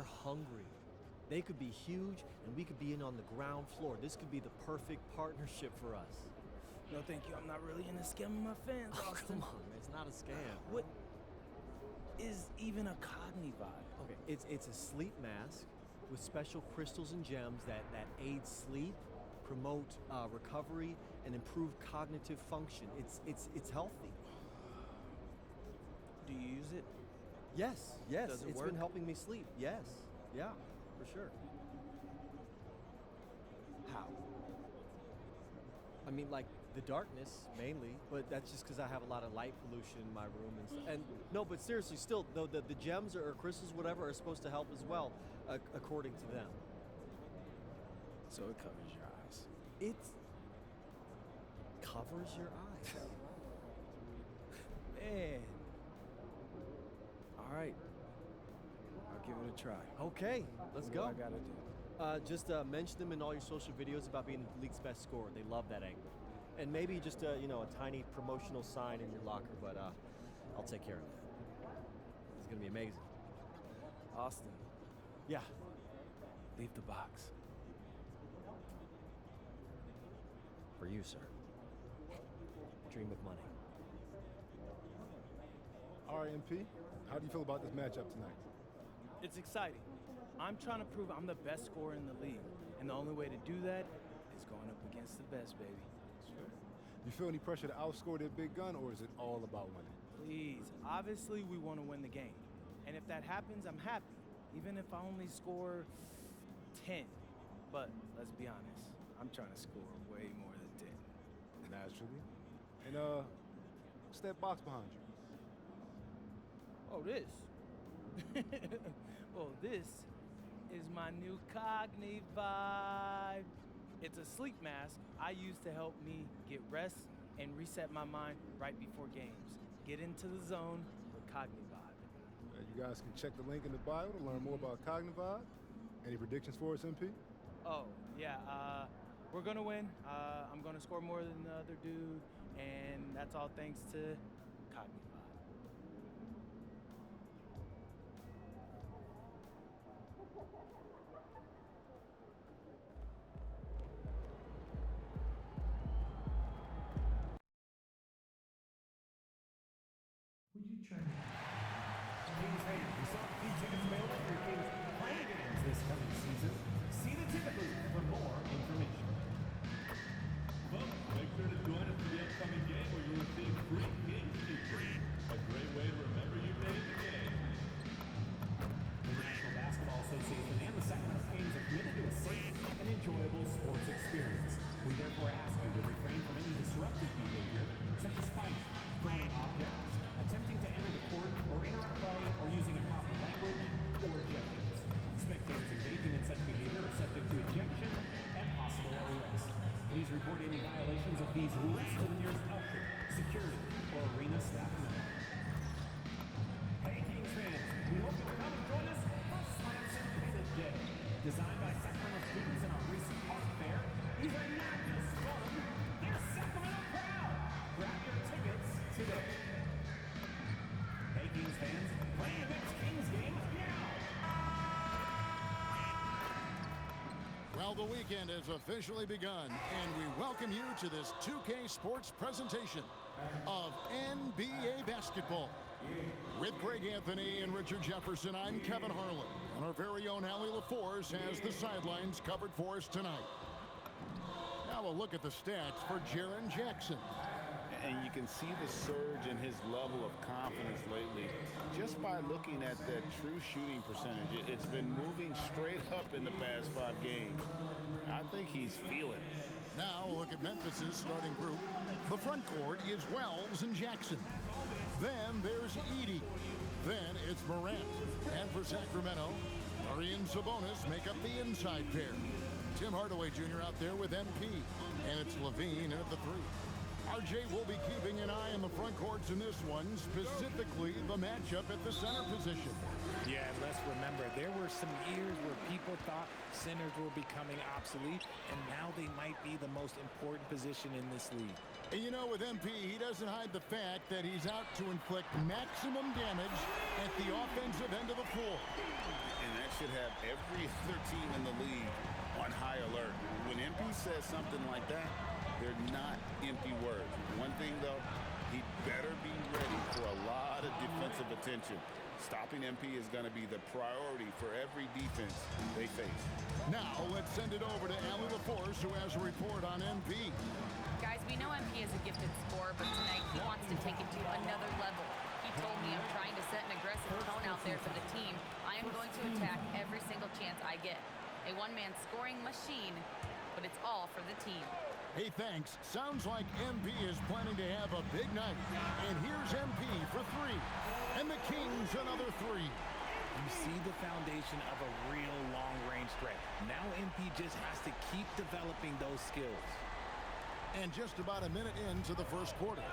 they're hungry. They could be huge, and we could be in on the ground floor. This could be the perfect partnership for us. No, thank you. I'm not really into scamming my fans, Oh, Austin. come on, man. It's not a scam. What is even a Cognivibe? Okay, it's a sleep mask with special crystals and gems that aid sleep, promote recovery, and improve cognitive function. It's healthy. Do you use it? Yes, Does it it's work? been helping me sleep. Yes, yeah, for sure. How? I mean, like the darkness mainly, but that's just because I have a lot of light pollution in my room and no, but seriously, still, though the gems or crystals, whatever, are supposed to help as well, according to them. So it covers your eyes. It covers your eyes. Man. All right. I'll give it a try. Okay, let's What go. do I gotta do? Just mention them in all your social videos about being the league's best scorer. They love that angle. And maybe just a tiny promotional sign in your locker, but I'll take care of that. It's gonna be amazing. Austin, Yeah. leave the box. For you, sir. Dream of money. All right, MP, how do you feel about this matchup tonight? It's exciting. I'm trying to prove I'm the best scorer in the league. And the only way to do that is going up against the best, baby. Sure. You feel any pressure to outscore their big gun, or is it all about winning? Please, obviously we want to win the game. And if that happens, I'm happy. Even if I only score 10. But let's be honest, I'm trying to score way more than 10. Naturally. And, what's that box behind you? Oh, this? Well, this is my new Cognivibe. It's a sleep mask I use to help me get rest and reset my mind right before games. Get into the zone with Cognivibe. You guys can check the link in the bio to learn more about Cognivibe. Any predictions for us, MP? Oh, yeah, we're gonna win. I'm gonna score more than the other dude, and that's all thanks to Cognivibe. Would you try to... Kings fans, we saw free tickets available for your Kings home games this coming season. See the ticket booth for more information. Folks, make sure to join us for the upcoming game where you'll receive free Kings t-shirts. A great way to remember your day at the game. The National Basketball Association and the Sacramento Kings are committed to a safe and enjoyable sports experience. We therefore ask you to refrain from any disruptive behavior, such as fighting, throwing objects, attempting to enter the court or interrupt play, or using improper language or gestures. Spectators engaging in such behavior are subject to ejection and possible arrest. Please report any violations of these rules to the nearest usher, security, or arena staff member. Hey Kings fans, we hope you'll come and join us for Slants and Pivot Day. Designed by Sacramento students in our recent park fair, these are not just fun, they're Sacramento proud. Grab your tickets today. Hey Kings fans, play your next Kings game now! Well, the weekend has officially begun, and we welcome you to this 2K Sports presentation of NBA basketball. With Greg Anthony and Richard Jefferson, I'm Kevin Harlan, and our very own Allie LaForce has the sidelines covered for us tonight. Now a look at the stats for Jaren Jackson. And you can see the surge in his level of confidence lately just by looking at that true shooting percentage. It's been moving straight up in the past 5 games. I think he's feeling it. Now a look at Memphis's starting group. The front court is Wells and Jackson. Then there's Edey. Then it's Morant. And for Sacramento, Murray and Sabonis make up the inside pair. Tim Hardaway Jr. out there with MP. And it's Levine at the 3. RJ will be keeping an eye on the front courts in this one, specifically the matchup at the center position. Yeah, and let's remember, there were some years where people thought centers were becoming obsolete, and now they might be the most important position in this league. And you know, with MP, he doesn't hide the fact that he's out to inflict maximum damage at the offensive end of the floor. And that should have every other team in the league on high alert. When MP says something like that, they're not empty words. One thing, though, he better be ready for a lot of defensive attention. Stopping MP is going to be the priority for every defense they face. Now let's send it over to Allie LaForce, who has a report on MP. Guys, we know MP is a gifted scorer, but tonight he wants to take it to another level. He told me, I'm trying to set an aggressive tone out there for the team. I am going to attack every single chance I get. A one-man scoring machine, but it's all for the team. Hey, thanks. Sounds like MP is planning to have a big night. And here's MP for three. And the Kings another three. You see the foundation of a real long-range threat. Now MP just has to keep developing those skills. And just about a minute into the first quarter.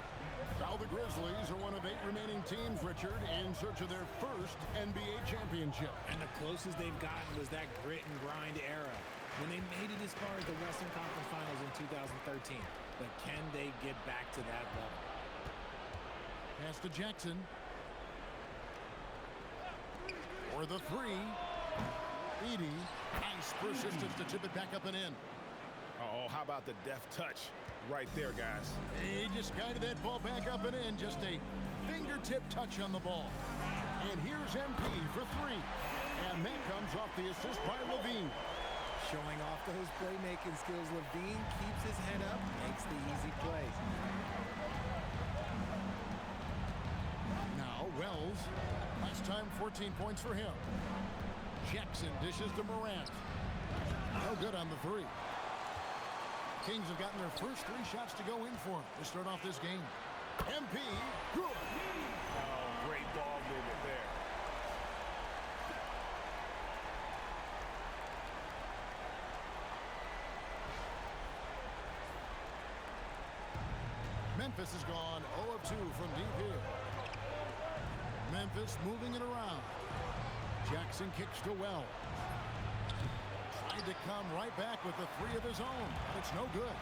Now the Grizzlies are one of 8 remaining teams, Richard, in search of their first NBA championship. And the closest they've gotten was that grit and grind era, when they made it as far as the Western Conference Finals in 2013. But can they get back to that level? Pass to Jackson. For the three. Edey. Nice persistence to tip it back up and in. Oh, how about the deft touch right there, guys? He just guided that ball back up and in. Just a fingertip touch on the ball. And here's MP for three. And that comes off the assist by Levine. Showing off those playmaking skills, Levine keeps his head up, makes the easy play. Now Wells. Last time 14 points for him. Jackson dishes to Morant. No good on the three. Kings have gotten their first 3 shots to go in for to start off this game. MP, good. Oh, great ball movement there. Memphis has gone 0 of 2 from deep here. Memphis moving it around. Jackson kicks to Wells. Tried to come right back with the 3 of his own. It's no good.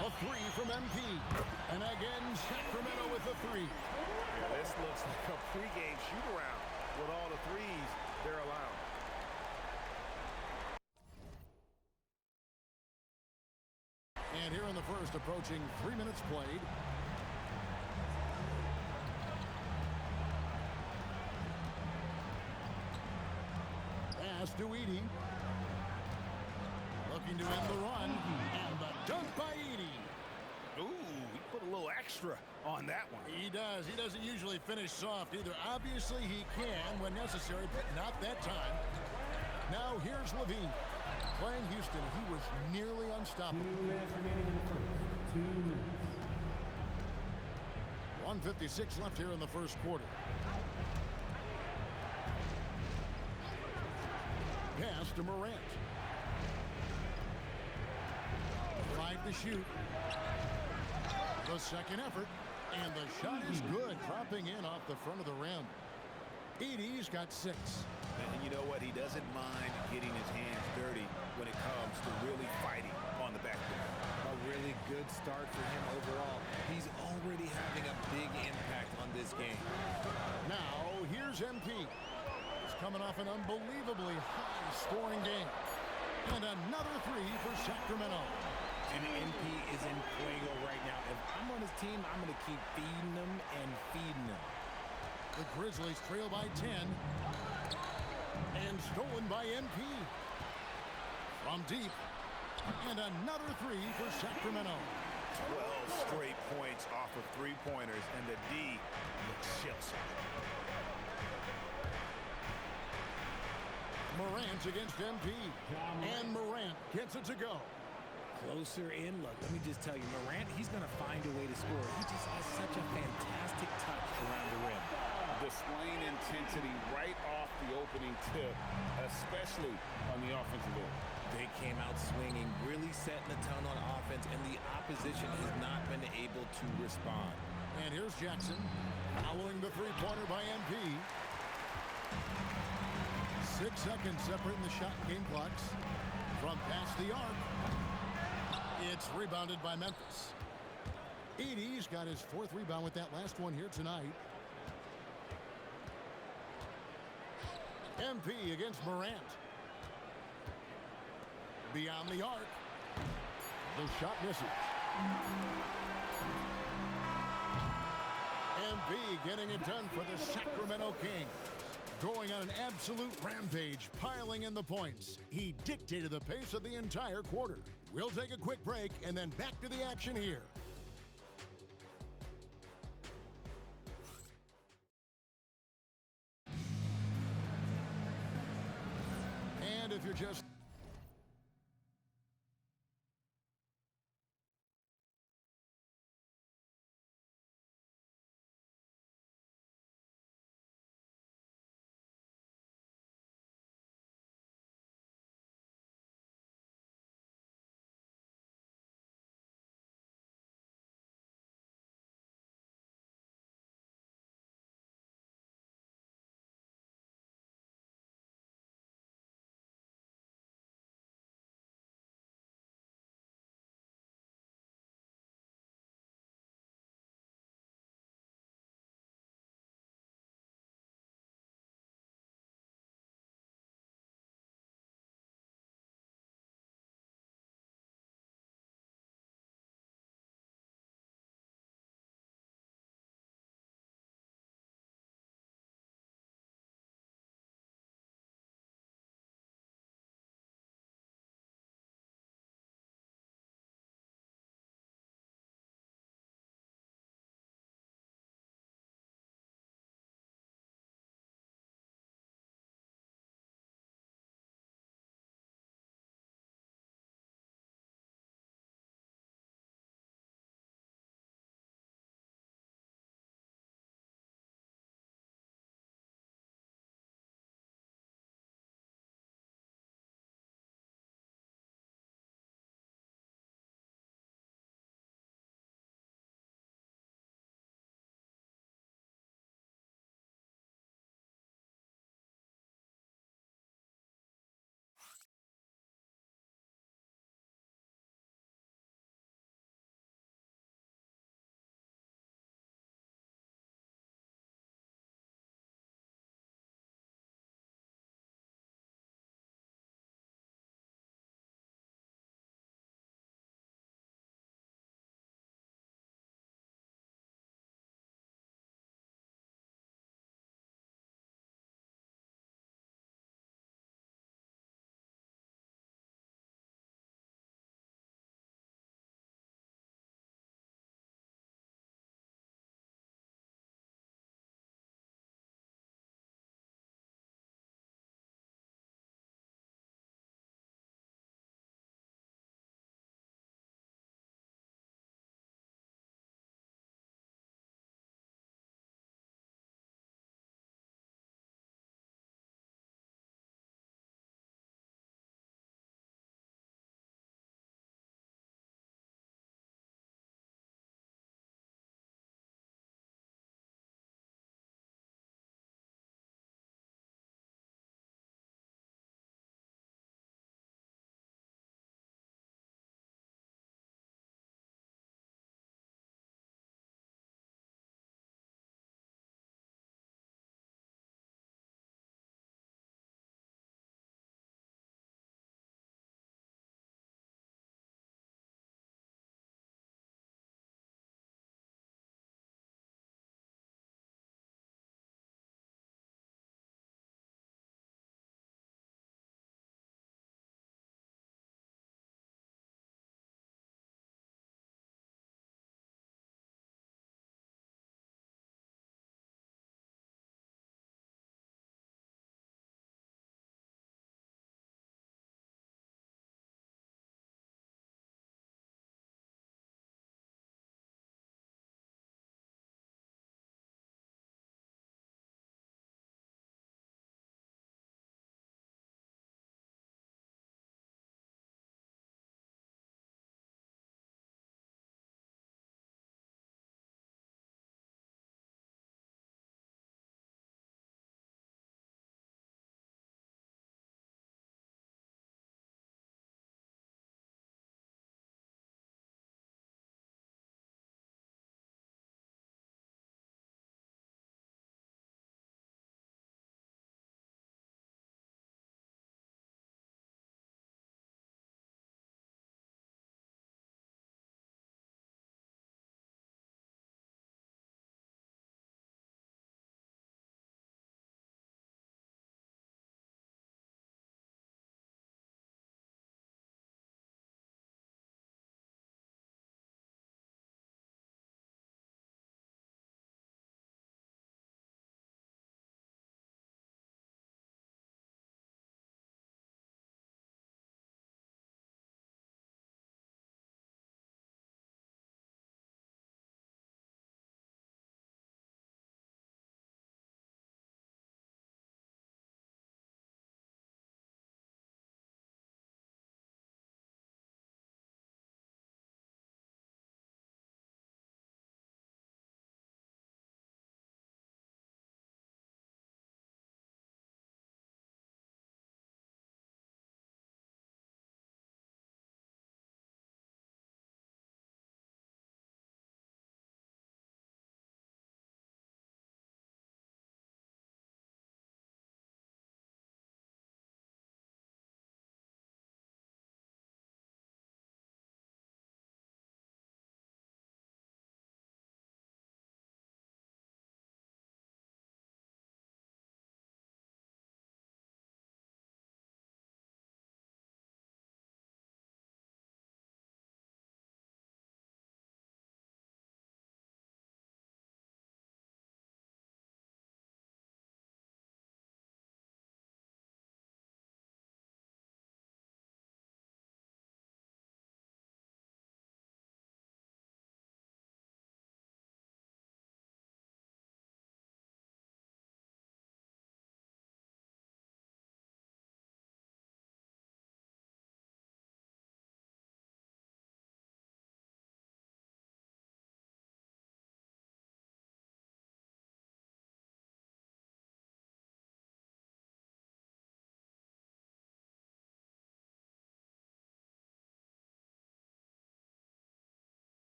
A 3 from MP. And again, Sacramento with the 3. Yeah, this looks like a pregame shoot-around with all the threes they're allowed. And here in the first, approaching 3 minutes played. Pass to Edey. Looking to end the run. And the dunk by Edey. Ooh, he put a little extra on that one. He does. He doesn't usually finish soft either. Obviously, he can when necessary, but not that time. Now here's Levine. Playing Houston, he was nearly unstoppable. 2 minutes remaining in the first. 2 minutes. 1:56 left here in the first quarter. Pass to Morant. 5 to shoot. The second effort. And the shot is good, dropping in off the front of the rim. Edey's got 6. And you know what? He doesn't mind getting his hands dirty when it comes to really fighting on the backboard. A really good start for him overall. He's already having a big impact on this game. Now, here's MP. He's coming off an unbelievably high-scoring game. And another 3 for Sacramento. And MP is in fuego right now. If I'm on his team, I'm going to keep feeding them and feeding them. The Grizzlies trail by 10. And stolen by MP. From deep. And another 3 for Sacramento. 12 straight points off of 3-pointers, and the D looks shell-shocked. Morant against MP. And Morant gets it to go. Closer in. Look, let me just tell you, Morant, he's going to find a way to score. He just has such a fantastic touch around the rim. Displaying intensity right off the opening tip, especially on the offensive end. They came out swinging, really setting the tone on offense, and the opposition has not been able to respond. And here's Jackson, following the 3-pointer by MP. 6 seconds separating the shot game clocks. From past the arc, it's rebounded by Memphis. Edey's got his 4th rebound with that last one here tonight. MP against Morant. Beyond the arc. The shot misses. MP getting it done for the Sacramento Kings. Going on an absolute rampage, piling in the points. He dictated the pace of the entire quarter. We'll take a quick break and then back to the action here. And if you're just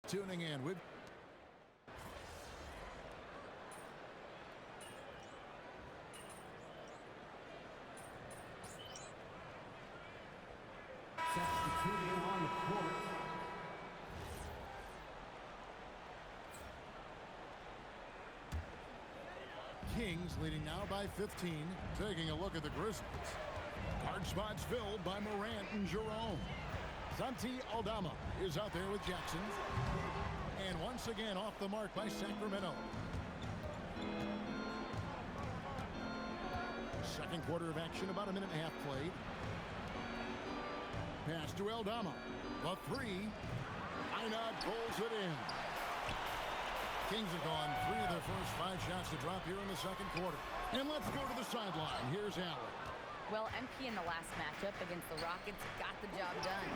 Tuning in with Substituting on the court. Kings leading now by 15. Taking a look at the Grizzlies. Guard spots filled by Morant and Jerome. Santi Aldama is out there with Jackson. And once again off the mark by Sacramento. Second quarter of action, about a minute and a half played. Pass to Aldama. The three. Einad pulls it in. Kings have gone 3 of their first 5 shots to drop here in the second quarter. And let's go to the sideline. Here's Allen. Well, MP in the last matchup against the Rockets got the job done.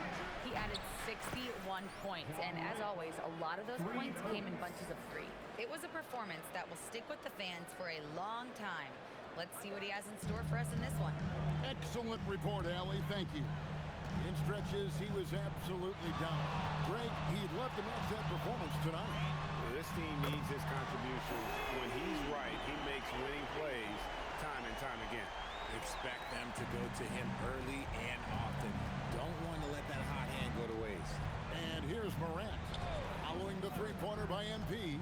He added 61 points, and as always, a lot of those points came in bunches of 3. It was a performance that will stick with the fans for a long time. Let's see what he has in store for us in this one. Excellent report, Allie. Thank you. In stretches, he was absolutely down. Greg, he'd love to match that performance tonight. This team needs his contributions. When he's right, he makes winning plays time and time again. Expect them to go to him early and often. Don't want to let that hot hand go to waste. And here's Morant, following the three-pointer by MP.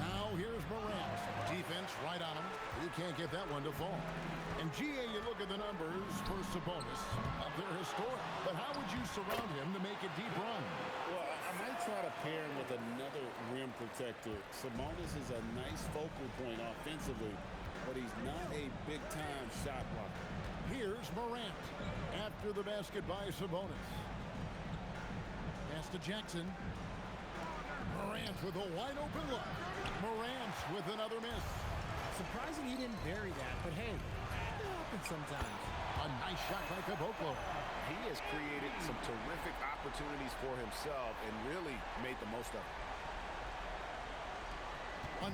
Now here's Morant. Defense right on him. He can't get that one to fall. And GA, you look at the numbers for Sabonis. They're historic. But how would you surround him to make a deep run? Well, I might try to pair him with another rim protector. Sabonis is a nice focal point offensively, but he's not a big-time shot blocker. Here's Morant after the basket by Sabonis. Pass to Jackson. Morant with a wide-open look. Morant with another miss. Surprising he didn't bury that, but hey, it happens sometimes. A nice shot by Caboclo. He has created some terrific opportunities for himself and really made the most of it.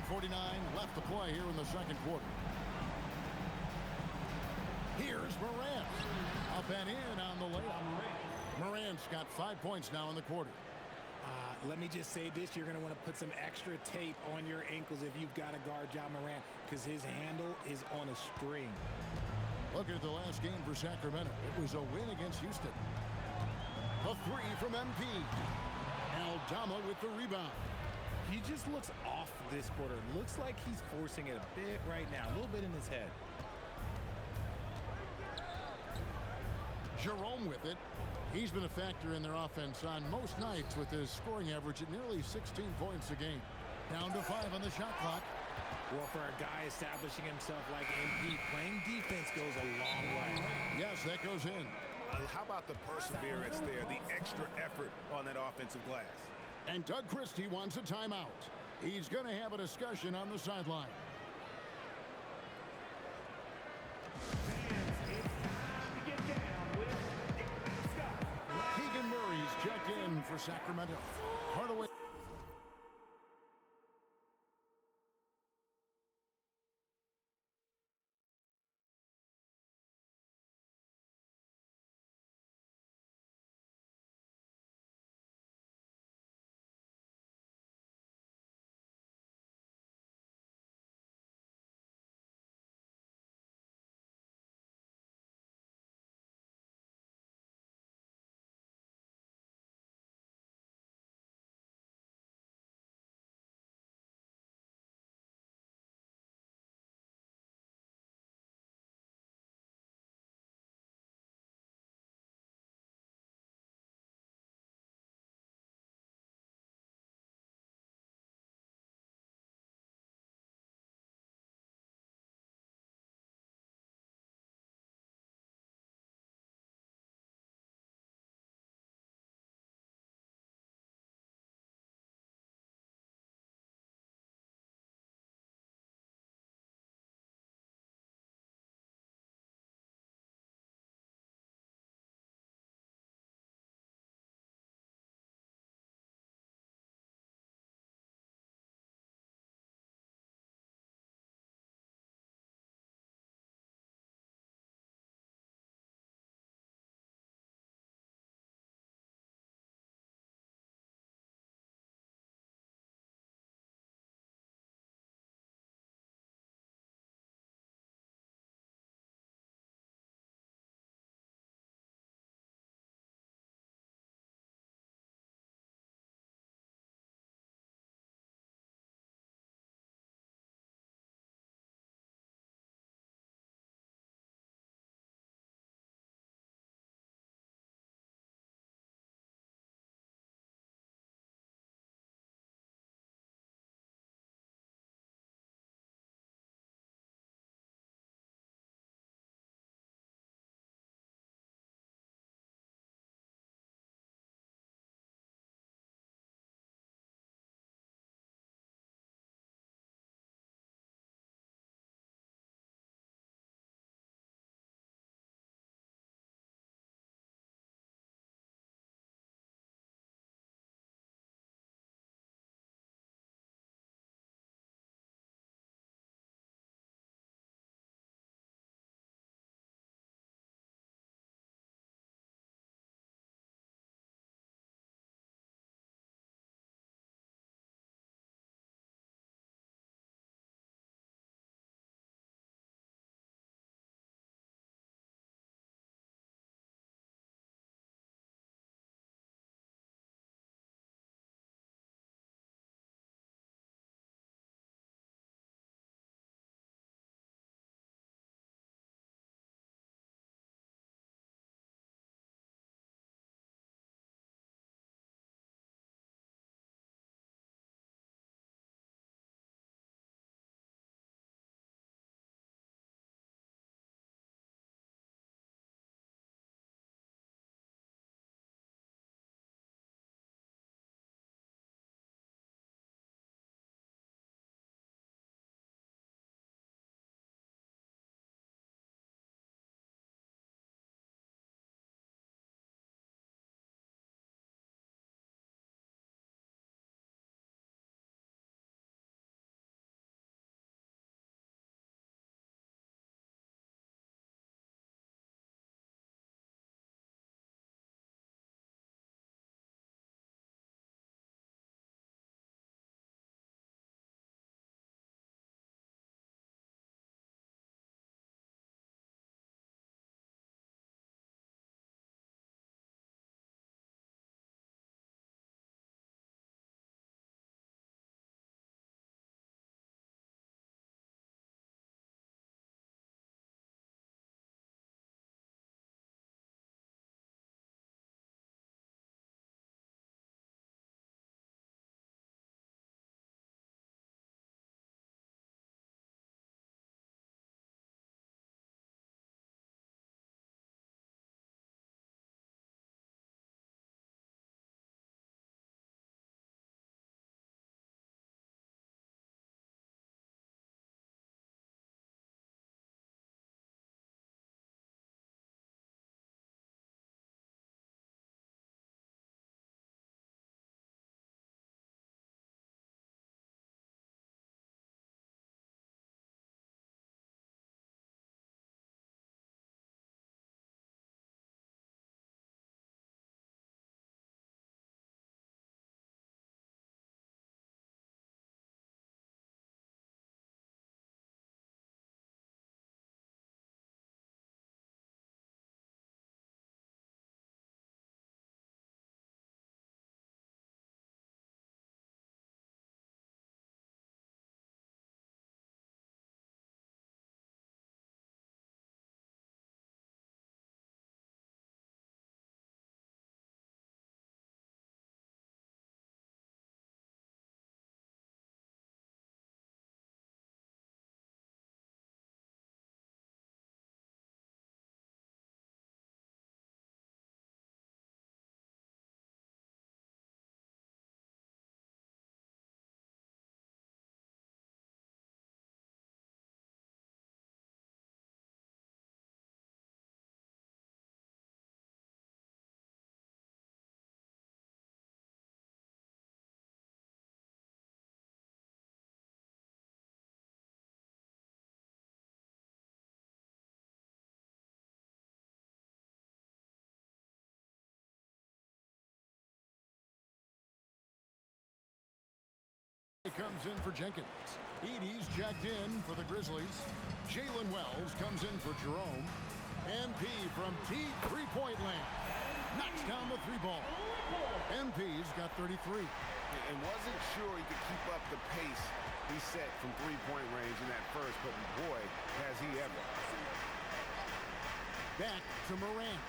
1:49 left to play here in the second quarter. Here's Morant. Up and in on the layup. Morant's got 5 points now in the quarter. Let me just say this, you're going to want to put some extra tape on your ankles if you've got to guard Ja Morant, because his handle is on a string. Look at the last game for Sacramento. It was a win against Houston. A three from MP. Aldama with the rebound. He just looks off this quarter. Looks like he's forcing it a bit right now, a little bit in his head. Jerome with it. He's been a factor in their offense on most nights with his scoring average at nearly 16 points a game. Down to 5 on the shot clock. Well, for a guy establishing himself like MP, playing defense goes a long way. Yes, that goes in. How about the perseverance there, the extra effort on that offensive glass? And Doug Christie wants a timeout. He's going to have a discussion on the sideline. Keegan Murray's checked in for Sacramento. Hardaway. comes in for Jenkins. Edey's checked in for the Grizzlies. Jalen Wells comes in for Jerome. MP from deep three-point land knocks down the three ball. MP's got 33. And wasn't sure he could keep up the pace he set from three-point range in that first, but boy, has he ever. Back to Morant.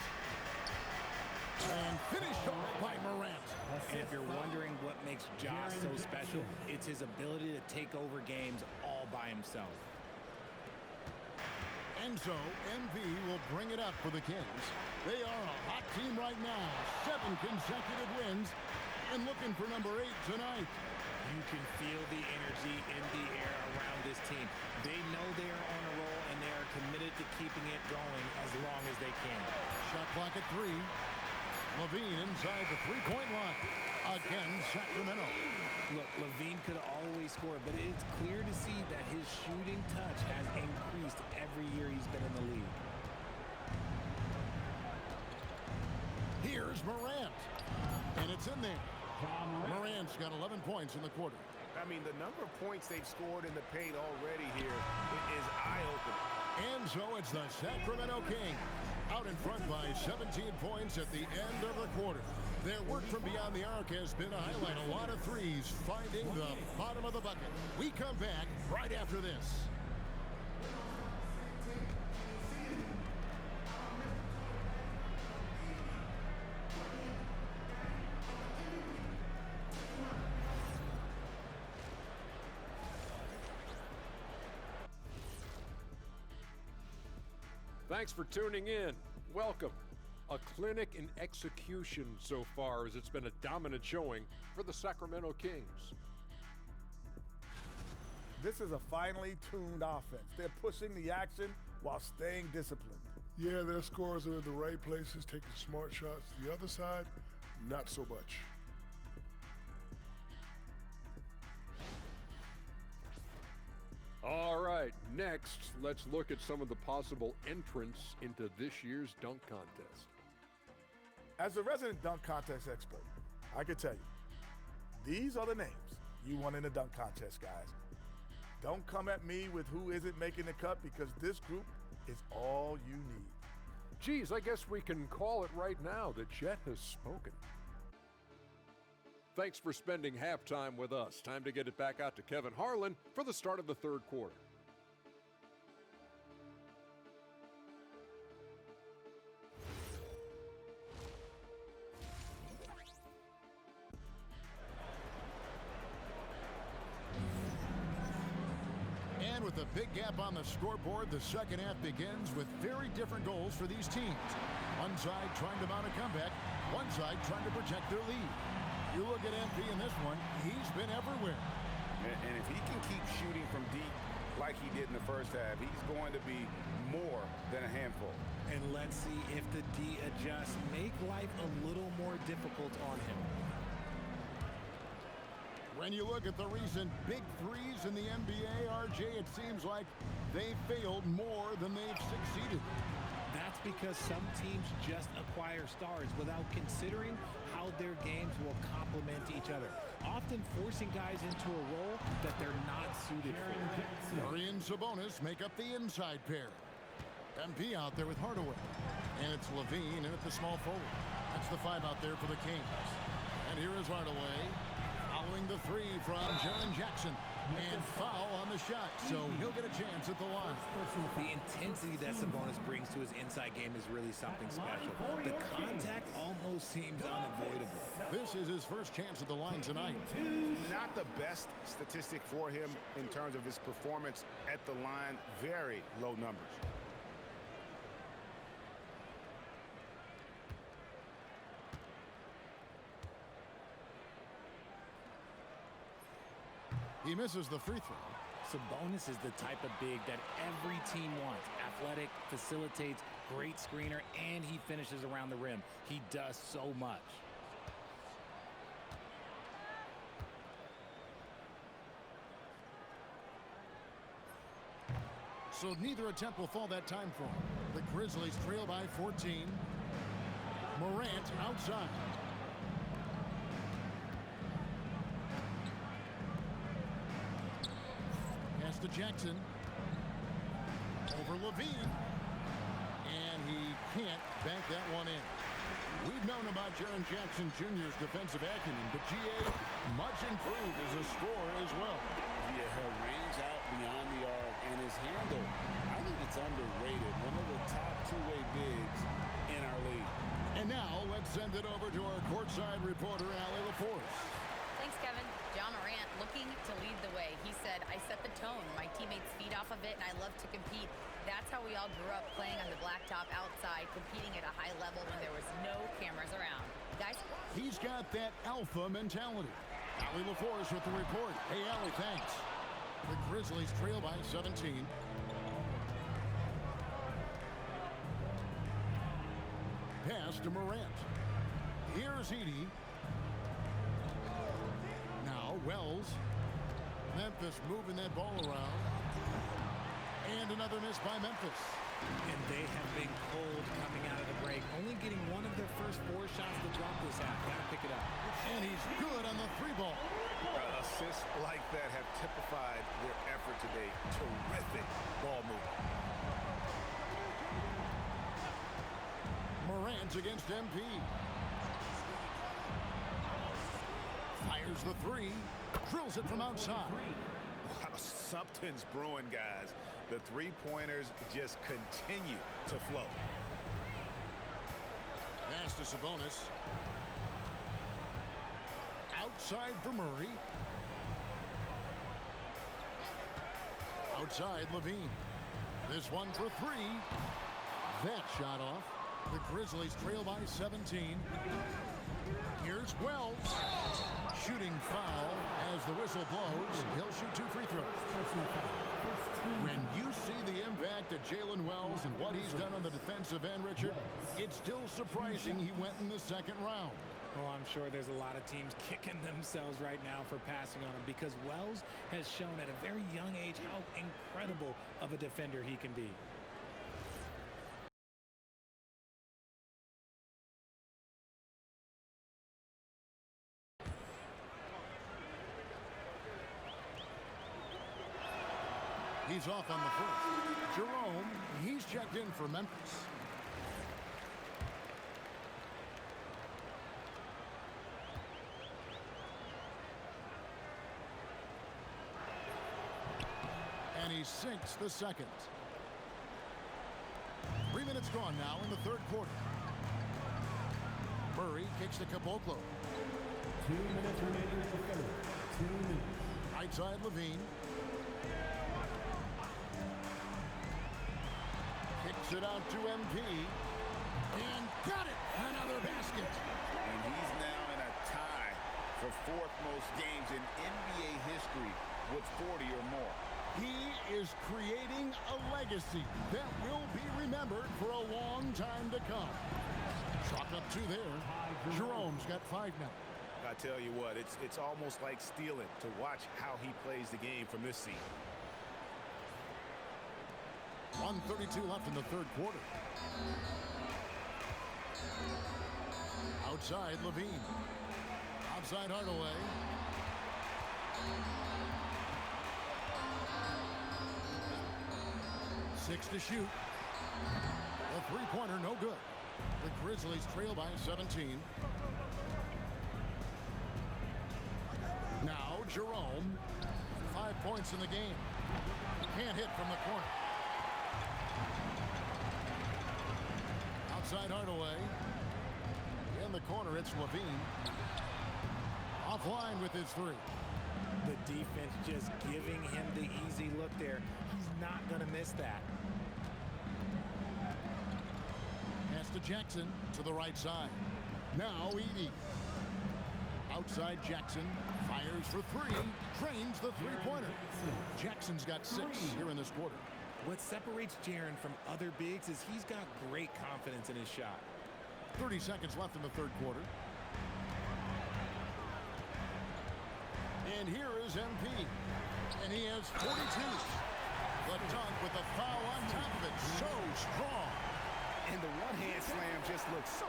And finished off by Morant. And if you're wondering what makes Josh so special, it's his ability to take over games all by himself. And so, MV will bring it up for the Kings. They are a hot team right now. 7 consecutive wins. And looking for number 8 tonight. You can feel the energy in the air around this team. They know they are on a roll, and they are committed to keeping it going as long as they can. Shot clock at 3. Levine inside the three-point line. Again, Sacramento. Look, Levine could always score, but it's clear to see that his shooting touch has increased every year he's been in the league. Here's Morant. And it's in there. Morant's got 11 points in the quarter. I mean, the number of points they've scored in the paint already here is eye-opening. And so it's the Sacramento Kings out in front by 17 points at the end of the quarter. Their work from beyond the arc has been a highlight. A lot of threes finding the bottom of the bucket. We come back right after this. Thanks for tuning in. Welcome. A clinic in execution so far, as it's been a dominant showing for the Sacramento Kings. This is a finely tuned offense. They're pushing the action while staying disciplined. Yeah, their scores are in the right places, taking smart shots. The other side, not so much. All right, next, let's look at some of the possible entrants into this year's dunk contest. As a resident dunk contest expert, I can tell you, these are the names you want in the dunk contest, guys. Don't come at me with who isn't making the cut, because this group is all you need. Geez, I guess we can call it right now that Chet has spoken. Thanks for spending halftime with us. Time to get it back out to Kevin Harlan for the start of the third quarter. And with a big gap on the scoreboard, the second half begins with very different goals for these teams. One side trying to mount a comeback, one side trying to protect their lead. You look at MP in this one, he's been everywhere. And if he can keep shooting from deep like he did in the first half, he's going to be more than a handful. And let's see if the D adjusts, make life a little more difficult on him. When you look at the recent big threes in the NBA, RJ, it seems like they failed more than they've succeeded. That's because some teams just acquire stars without considering how their games will complement each other, often forcing guys into a role that they're not suited for. Murray and Sabonis make up the inside pair. MP out there with Hardaway. And it's Levine in at the small forward. That's the 5 out there for the Kings. And here is Hardaway following the 3 from Jaren Jackson. And foul on the shot, so he'll get a chance at the line. The intensity that Sabonis brings to his inside game is really something special. The contact almost seems unavoidable. This is his first chance at the line tonight. Not the best statistic for him in terms of his performance at the line. Very low numbers. He misses the free throw. Sabonis is the type of big that every team wants. Athletic, facilitates, great screener, and he finishes around the rim. He does so much. So neither attempt will fall that time for him. The Grizzlies trail by 14. Morant outside. Jackson. Over Levine. And he can't bank that one in. We've known about Jaren Jackson Jr.'s defensive acumen, but GA much improved as a scorer as well. Yeah, her range out beyond the arc and his handle, I think it's underrated. One of the top two-way bigs in our league. And now let's send it over to our courtside reporter, Allie LaForce. Thanks, Kevin. John Morant looking to lead the way. He said, I set the tone. My teammates feed off of it, and I love to compete. That's how we all grew up, playing on the blacktop outside, competing at a high level when there was no cameras around. Guys? He's got that alpha mentality. Allie LaForce with the report. Hey, Allie, thanks. The Grizzlies trail by 17. Pass to Morant. Here's Edey. Now Wells. Memphis moving that ball around. And another miss by Memphis. And they have been cold coming out of the break. Only getting one of their first 4 shots to drop this half. Gotta pick it up. And he's good on the 3-ball. Assists like that have typified their effort today. Terrific ball movement. Morant against MP. Fires the 3. Drills it from outside. Wow, something's brewing, guys. The three-pointers just continue to flow. Pass to Sabonis. Outside for Murray. Outside Levine. This one for 3. That shot off. The Grizzlies trail by 17. Here's Wells. Shooting foul as the whistle blows. He'll shoot 2 free throws. When you see the impact of Jalen Wells and what he's done on the defensive end, Richard, it's still surprising he went in the second round. Oh, I'm sure there's a lot of teams kicking themselves right now for passing on him, because Wells has shown at a very young age how incredible of a defender he can be. He's off on the first. Jerome, he's checked in for Memphis. And he sinks the second. 3 minutes gone now in the third quarter. Murray kicks to Caboclo. 2 minutes remaining in the third. 2 minutes. Right side Levine. Kicks it out to MP. And got it! Another basket. And he's now in a tie for 4th most games in NBA history with 40 or more. He is creating a legacy that will be remembered for a long time to come. Chalk up 2 there. Jerome's got 5 now. I tell you what, it's almost like stealing to watch how he plays the game from this seat. 1:32 left in the third quarter. Outside Levine. Outside Hardaway. Six to shoot. The three-pointer no good. The Grizzlies trail by 17. Now Jerome. 5 points in the game. Can't hit from the corner. Outside Hardaway. In the corner, it's Levine. Offline with his 3. The defense just giving him the easy look there. He's not going to miss that. Pass to Jackson to the right side. Now Edey. Outside Jackson. Fires for 3. Drains the three-pointer. Jackson's got 6 here in this quarter. What separates Jaren from other bigs is he's got great confidence in his shot. 30 seconds left in the third quarter. And here is MP. And he has 42. The dunk with the foul on top of it. So strong. And the one-hand slam just looks so...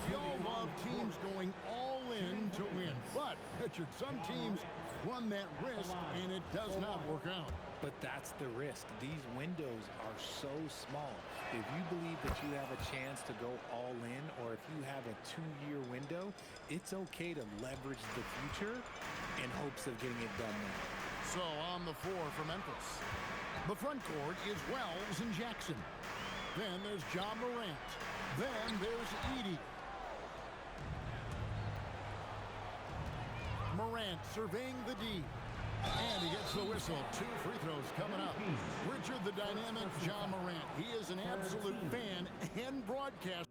We all love teams going all in to win. But, Richard, some teams run that risk, and it does not work out. But that's the risk. These windows are so small. If you believe that you have a chance to go all in, or if you have a 2-year window, it's okay to leverage the future in hopes of getting it done now. So on the floor for Memphis, the front court is Wells and Jackson. Then there's John Morant. Then there's Edey. Morant surveying the D. And he gets the whistle. 2 free throws coming up. Richard, the dynamic John Morant. He is an absolute fan and broadcaster.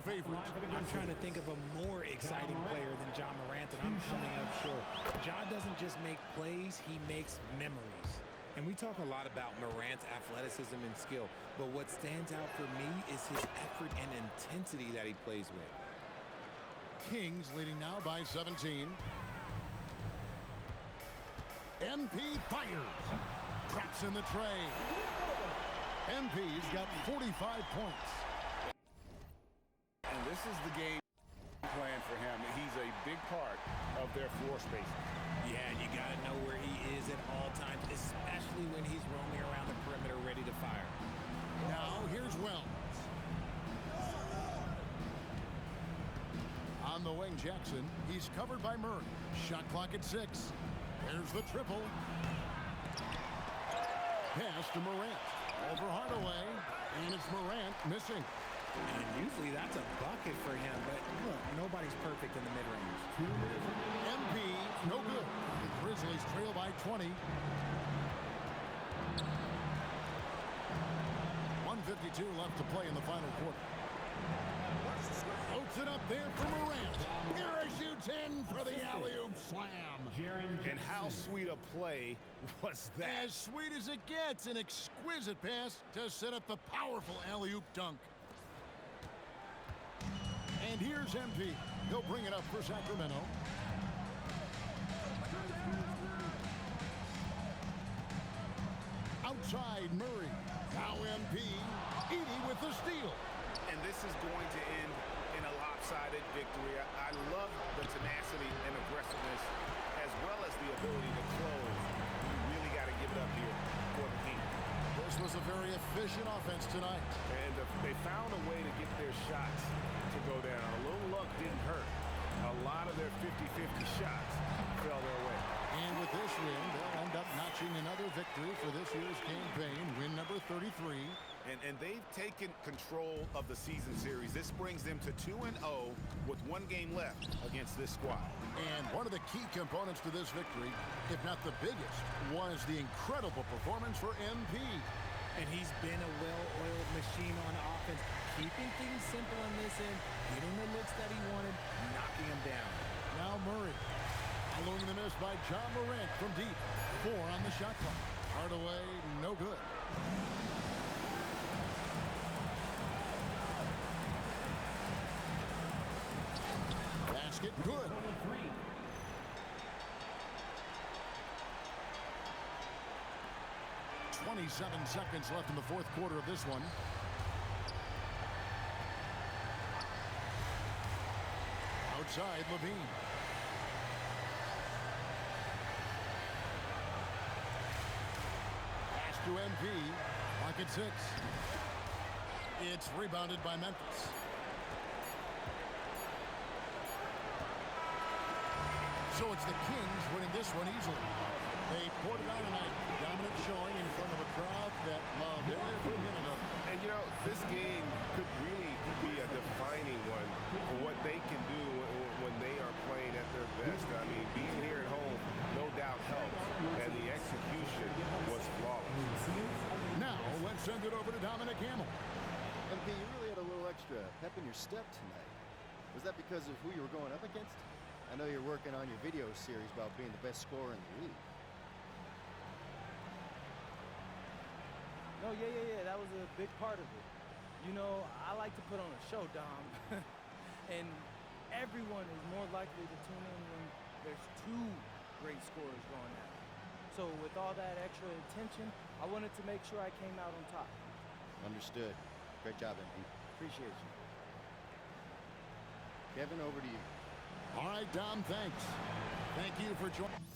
Favorite. I'm trying to think of a more exciting player than John Morant, and I'm coming up short. John doesn't just make plays, he makes memories. And we talk a lot about Morant's athleticism and skill, but what stands out for me is his effort and intensity that he plays with. Kings leading now by 17. MP fires. Drops in the tray. MP's got 45 points. And this is the game plan for him. He's a big part of their floor space. Yeah, you got to know where he is at all times, especially when he's roaming around the perimeter ready to fire. Now, here's Wells. On the wing, Jackson. He's covered by Murray. Shot clock at 6. There's the triple. Pass to Morant. Over Hardaway. And it's Morant missing. And usually that's a bucket for him, but look, nobody's perfect in the mid-range. MP, no good. The Grizzlies trail by 20. 1:52 left to play in the final quarter. Floats it up there for Morant. Parachutes in for the alley-oop slam. And how sweet a play was that? As sweet as it gets, an exquisite pass to set up the powerful alley-oop dunk. And here's MP. He'll bring it up for Sacramento. Outside Murray. Now MP. Edey with the steal. And this is going to end in a lopsided victory. I love the tenacity and aggressiveness as well as the ability to close. You really got to give it up here for the team. This was a very efficient offense tonight. And they found a way to get their shots to go down. A little luck didn't hurt. A lot of their 50-50 shots fell their way. And with this win, they'll end up notching another victory for this year's campaign, win number 33. And they've taken control of the season series. This brings them to 2-0 with 1 game left against this squad. And one of the key components to this victory, if not the biggest, was the incredible performance for MP. And he's been a well-oiled machine on offense, keeping things simple on this end, getting the looks that he wanted, knocking them down. Now Murray. Following the miss by John Morant from deep. 4 on the shot clock. Hardaway, no good. Basket, good. 27 seconds left in the fourth quarter of this one. Outside, Levine. Pass to MP. Pocket 6. It's rebounded by Memphis. So it's the Kings winning this one easily. They poured it on tonight. Dominant showing in front of a crowd that loved every minute of it. And you know, this game could really be a defining one for what they can do when they are playing at their best. I mean, being here at home no doubt helps, and the execution was flawless. Now let's send it over to Dominic Hamill. MP, you really had a little extra pep in your step tonight. Was that because of who you were going up against? I know you're working on your video series about being the best scorer in the league. No, yeah. That was a big part of it. You know, I like to put on a show, Dom. And everyone is more likely to tune in when there's two great scorers going at it. So with all that extra attention, I wanted to make sure I came out on top. Understood. Great job, MP. Appreciate you. Kevin, over to you. All right, Dom, thanks. Thank you for joining.